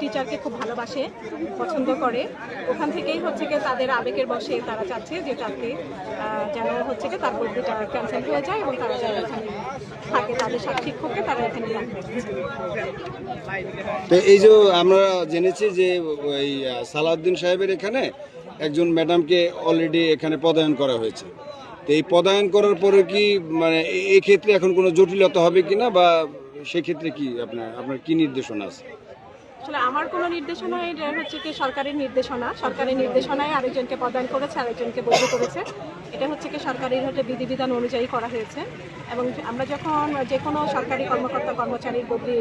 টিচারকে খুব ভালোবাসে, পছন্দ করে। ওখান থেকেই হচ্ছে গিয়ে তাদের আবেগের বশে তারা চাচ্ছে যে চাকরি যেন হচ্ছে গিয়ে তার বদলিটা ক্যান্সেল হয়ে যায় এবং তারা যেন এখানে থাকে, তাদের সব শিক্ষককে তারা এখানে রাখবে। তো এই যে আমরা জেনেছি যে ওই সালাউদ্দিন সাহেবের এখানে একজন ম্যাডামকে অলরেডি এখানে পদায়ন করা হয়েছে। তো এই পদায়ন করার পরে কি মানে এই ক্ষেত্রে এখন কোনো জটিলতা হবে কিনা, বা সেক্ষেত্রে কি আপনার কি নির্দেশনা আছে? আসলে আমার কোনো নির্দেশনায় এটা হচ্ছে কি সরকারের নির্দেশনায় আরেকজনকে পদায়ন করেছে, আরেকজনকে বদলি করেছে। এটা হচ্ছে কি সরকারের বিধিবিধান অনুযায়ী করা হয়েছে এবং আমরা যখন যে কোনো সরকারি কর্মকর্তা কর্মচারীর বদলি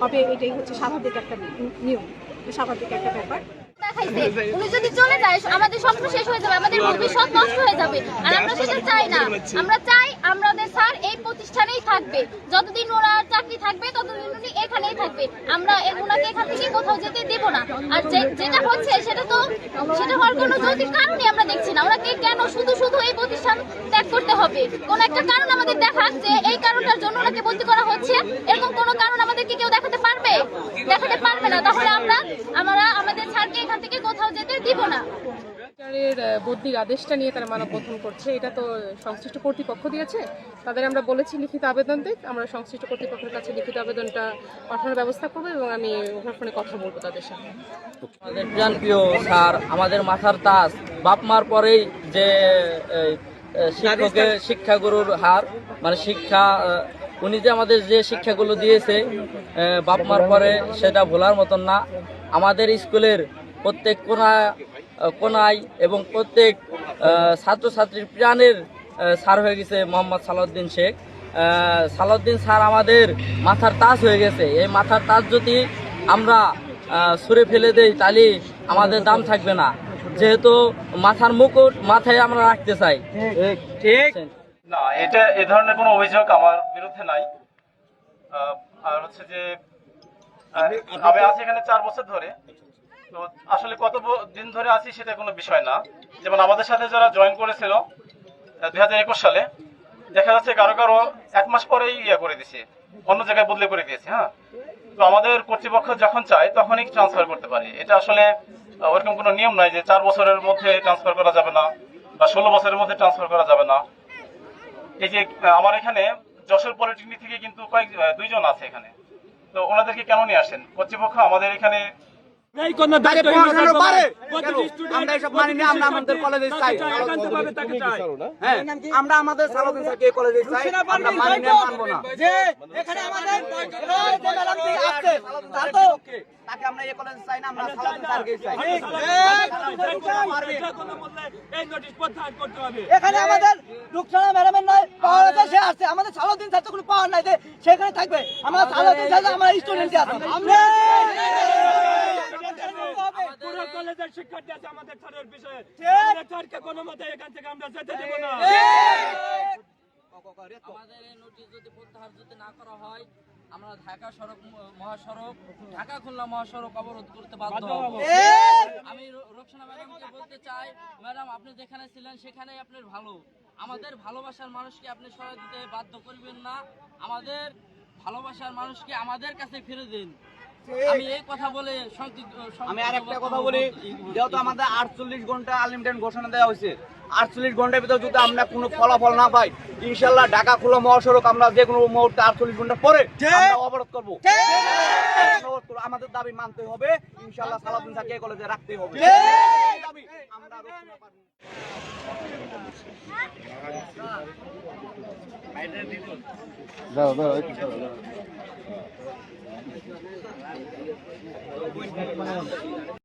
হবে এটাই হচ্ছে স্বাভাবিক একটা নিয়ম, স্বাভাবিক একটা ব্যাপার। উনি যদি চলে যায় আমাদের স্বপ্ন শেষ হয়ে যাবে, আমাদের ভবিষ্যৎ নষ্ট হয়ে যাবে, আর আমরা সেটা চাই না। আমরা চাই আমাদের স্যার এই প্রতিষ্ঠানেই থাকবে, যতদিন ওনার চাকরি থাকবে ততদিন উনি এখানেই থাকবে। আমরা ওনাকে এখান থেকে কোথাও যেতে দেব না। আর যেটা হচ্ছে সেটা হওয়ার কোনো যৌক্তিক কারণই আমরা দেখছি না। ওনাকে কেন শুধু এই প্রতিষ্ঠান ত্যাগ করতে হবে? কোন একটা কারণ আমাদের দেখান যে এই কারণটার জন্য ওনাকে বদলি করা হচ্ছে, এরকম কোনো কারণ আমাদেরকে কেউ দেখাতে পারবে না। তাহলে আমরা আমাদের স্যারকে এখান থেকে কোথাও যেতে দিব না। বদলির আদেশটা নিয়ে তারা মানববন্ধন করছে, এটা তো সংশ্লিষ্ট কর্তৃপক্ষ দিয়েছে। তাদের আমরা বলেছি লিখিত আবেদন দিক, আমরা সংশ্লিষ্ট কর্তৃপক্ষের কাছে লিখিত আবেদনটা পাঠানোর ব্যবস্থা করবো এবং আমি ওখানে ফোনে কথা বলবো তাদের সাথে। আমাদের প্রিয় স্যার, আমাদের মাথার তাজ, বাপ মার পরেই যে শিক্ষাগুরুর হার, মানে শিক্ষা, উনি যে আমাদের যে শিক্ষাগুলো দিয়েছে বাপ মার পরে, সেটা ভোলার মতন না। আমাদের স্কুলের প্রত্যেক কোনায় এবং প্রত্যেক ছাত্রছাত্রীর প্রাণের স্যার হয়ে গেছে মোহাম্মদ সালাউদ্দিন শেখ। সালাউদ্দিন স্যার আমাদের মাথার তাজ হয়ে গেছে। এই মাথার তাজ যদি আমরা ছুঁড়ে ফেলে দেই তাহলে আমাদের দাম থাকবে না, যেহেতু মাথার মুকুট মাথায় আমরা রাখতে চাই। ঠিক না, এটা এ ধরনের কোনো অভিযোগ আমার বিরুদ্ধে নাই। আর হচ্ছে যে আমি আছি এখানে 4 বছর ধরে। তো আসলে কত দিন ধরে আছি সেটা কোনো বিষয় না। যেমন আমাদের সাথে যারা জয়েন করেছিল 2021 সালে, দেখা যাচ্ছে কারো 1 মাস পরেই করে দিছে, অন্য জায়গায় বদলে করে দিয়েছে। হ্যাঁ, তো আমাদের কর্তৃপক্ষ যখন চায় তখনই ট্রান্সফার করতে পারে। এটা আসলে ওরকম কোনো নিয়ম নাই যে 4 বছরের মধ্যে ট্রান্সফার করা যাবে না বা 16 বছরের মধ্যে ট্রান্সফার করা যাবে না। এই যে আমার এখানে যশোর পলিটেকনিক থেকে কিন্তু 2 জন আছে এখানে, তো ওনাদেরকে কেন নিয়ে আসেন? কর্তৃপক্ষ আমাদের এখানে আমরা আমাদের সালাউদ্দিন স্যারকে কলেজে চাই, আমরা মানি না, মানবো না। যে এখানে আমাদের তাকে আমরা এই কলেজে চাই না, আমরা সালাউদ্দিন স্যারকে চাই। এখানে আমাদের রুকসানা ম্যাডামের নয় পাওয়ার আছে, সে আসছে। আমাদের সালাউদ্দিন স্যার তো কোনো পাওয়ার নাই যে সেখানে থাকবে। আমরা সালাউদ্দিন স্যার আমরা স্টুডেন্ট আছি, আমরা কলেজের শিক্ষার্থী আছে আমাদের স্যারের বিষয়ে, স্যারকে কোনো মতে এখান থেকে আমরা যেতে দেব না। আমাদের এই নোটিশ যদি প্রত্যাহার না করা হয়, আমরা মহাসড়ক ঢাকা খুলনা মহাসড়ক অবরোধ করতে বাধ্য হব। আমি রোকসানা ম্যাডামকে বলতে চাই, ম্যাডাম আপনি যেখানে ছিলেন সেখানেই আপনার ভালো। আমাদের ভালোবাসার মানুষকে আপনি সরাই দিতে বাধ্য করবেন না। আমাদের ভালোবাসার মানুষকে আমাদের কাছে ফিরে দিন। আমি এই কথা বলে আমি আর একটা কথা বলি, যেহেতু আমাদের 48 ঘন্টা আনলিমিটেড ঘোষণা দেওয়া হয়েছে, 48 ঘন্টার ভিতরে যদি আমরা কোনো ফলাফল না পাই, ইনশাল্লাহ ঢাকা খুলনা মহাসড়ক আমরা যে কোনো মুহূর্তে 48 ঘন্টা পরে আমরা অবরোধ করবো। আমাদের দাবি মানতে হবে, ইনশাল্লাহ সালাউদ্দিন স্যারকে কলেজে রাখতেই হবে। আমরা